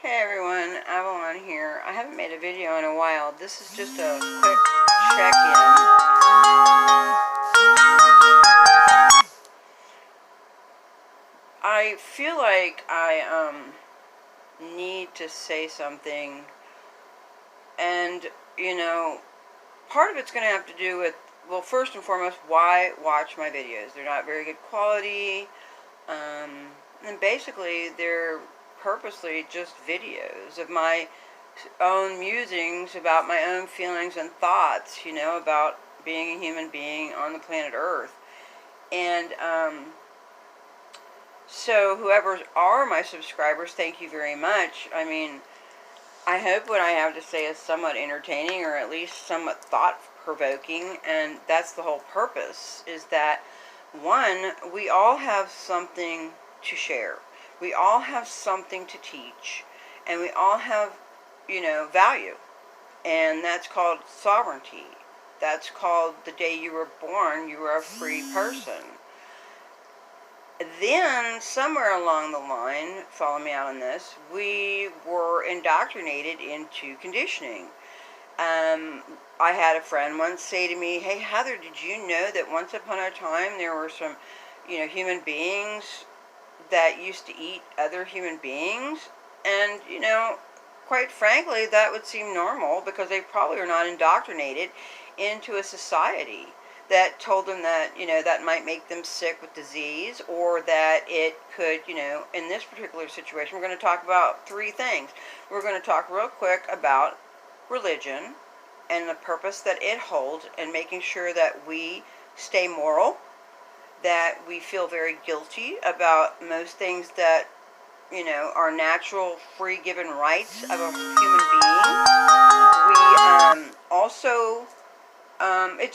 Hey everyone, Avalon here. I haven't made a video in a while. This is just a quick check-in. I feel like I need to say something, and part of it's going to have to do with, well, first and foremost, why watch my videos. They're not very good quality, and basically they're purposely just videos of my own musings about my own feelings and thoughts, about being a human being on the planet Earth. And so whoever are my subscribers, thank you very much. I mean, I hope what I have to say is somewhat entertaining, or at least somewhat thought-provoking, and that's the whole purpose, is that, one, we all have something to share. We all have something to teach, and we all have, value. And that's called sovereignty. That's called the day you were born, you were a free person. Then, somewhere along the line, follow me out on this, we were indoctrinated into conditioning. I had a friend once say to me, "Hey Heather, did you know that once upon a time there were some, human beings that used to eat other human beings?" And, quite frankly, that would seem normal because they probably are not indoctrinated into a society that told them that, that might make them sick with disease, or that it could, in this particular situation, we're going to talk about three things. We're going to talk real quick about religion and the purpose that it holds, and making sure that we stay moral, that we feel very guilty about most things that, are natural, free given rights of a human being. We also, it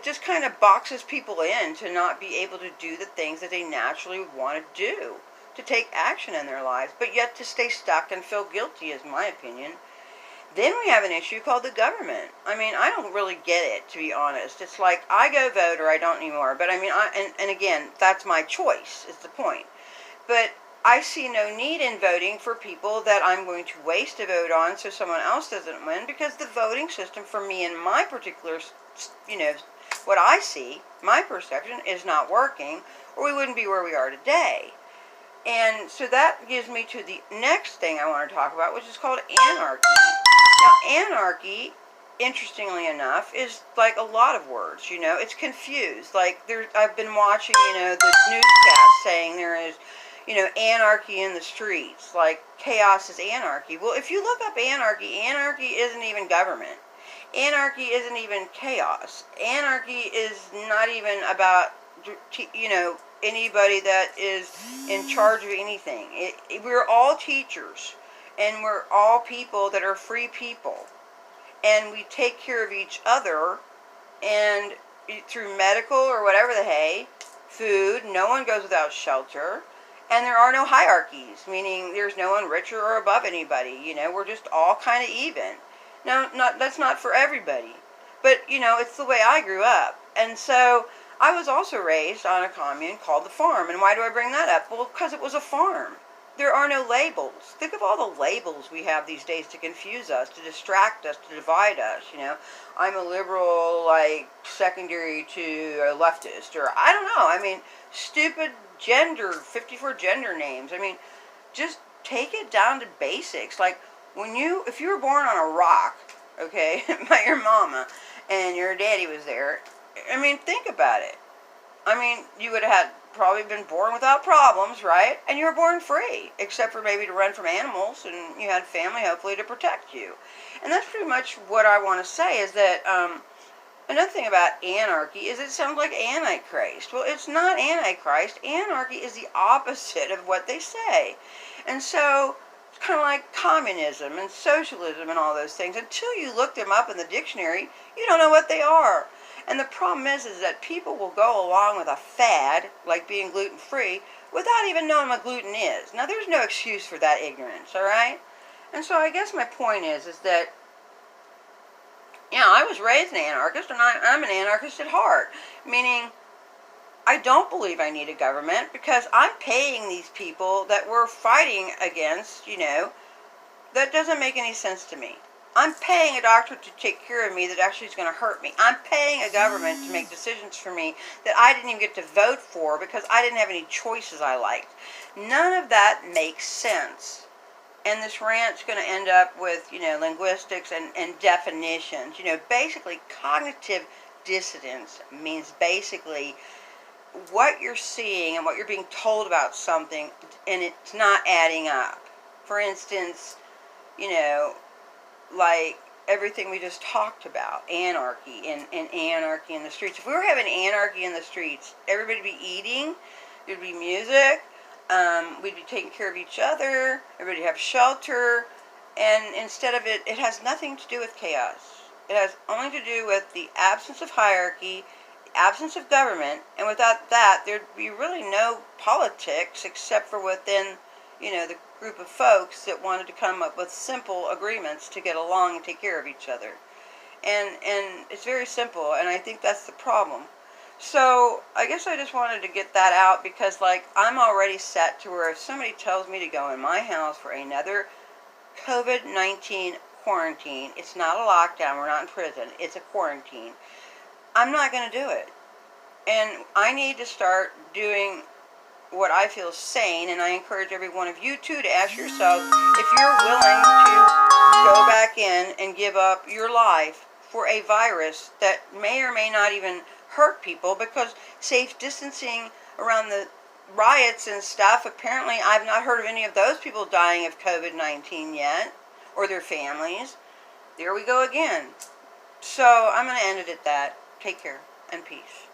just kind of boxes people in to not be able to do the things that they naturally want to do, to take action in their lives, but yet to stay stuck and feel guilty, is my opinion. Then we have an issue called the government. I mean, I don't really get it, to be honest. It's like, I go vote or I don't anymore. But I mean, and again, that's my choice, is the point. But I see no need in voting for people that I'm going to waste a vote on so someone else doesn't win, because the voting system for me and my particular, what I see, my perception, is not working, or we wouldn't be where we are today. And so that gives me to the next thing I want to talk about, which is called anarchy. Now, anarchy, interestingly enough, is like a lot of words, it's confused. Like, I've been watching, the newscast saying there is, anarchy in the streets, like chaos is anarchy. Well, if you look up anarchy, anarchy isn't even government. Anarchy isn't even chaos. Anarchy is not even about, anybody that is in charge of anything. We're all teachers, and we're all people that are free people, and we take care of each other, and through medical or whatever the hay, food, no one goes without shelter, and there are no hierarchies, meaning there's no one richer or above anybody. We're just all kind of even. Now, that's not for everybody, but it's the way I grew up. And so I was also raised on a commune called the farm. And why do I bring that up? Well, because it was a farm. There are no labels. Think of all the labels we have these days to confuse us, to distract us, to divide us. I'm a liberal, like, secondary to a leftist, or I don't know. I mean, stupid 54 gender names. I mean, just take it down to basics. Like, if you were born on a rock, okay, by your mama, and your daddy was there, I mean, think about it. I mean, you would have probably been born without problems, right? And you were born free, except for maybe to run from animals, and you had family, hopefully, to protect you. And that's pretty much what I want to say, is that, another thing about anarchy is it sounds like Antichrist. Well, it's not Antichrist. Anarchy is the opposite of what they say. And so it's kind of like communism and socialism and all those things. Until you look them up in the dictionary, you don't know what they are. And the problem is that people will go along with a fad, like being gluten-free, without even knowing what gluten is. Now, there's no excuse for that ignorance, all right? And so I guess my point is that, I was raised an anarchist, and I'm an anarchist at heart. Meaning, I don't believe I need a government because I'm paying these people that we're fighting against, that doesn't make any sense to me. I'm paying a doctor to take care of me that actually is going to hurt me. I'm paying a government to make decisions for me that I didn't even get to vote for because I didn't have any choices I liked. None of that makes sense. And this rant's going to end up with, linguistics and definitions. Basically, cognitive dissonance means basically what you're seeing and what you're being told about something, and it's not adding up. For instance, you know, like everything we just talked about, anarchy and anarchy in the streets. If we were having anarchy in the streets, everybody would be eating, there'd be music, we'd be taking care of each other, everybody would have shelter, and instead of it, it has nothing to do with chaos. It has only to do with the absence of hierarchy, the absence of government, and without that, there'd be really no politics except for within, the group of folks that wanted to come up with simple agreements to get along and take care of each other. And it's very simple, and I think that's the problem. So I guess I just wanted to get that out because, like, I'm already set to where if somebody tells me to go in my house for another COVID-19 quarantine, it's not a lockdown, we're not in prison, it's a quarantine, I'm not going to do it. And I need to start doing what I feel sane, and I encourage every one of you too to ask yourself if you're willing to go back in and give up your life for a virus that may or may not even hurt people, because safe distancing around the riots and stuff, apparently I've not heard of any of those people dying of COVID-19 yet, or their families. There we go again. So I'm going to end it at that. Take care and peace.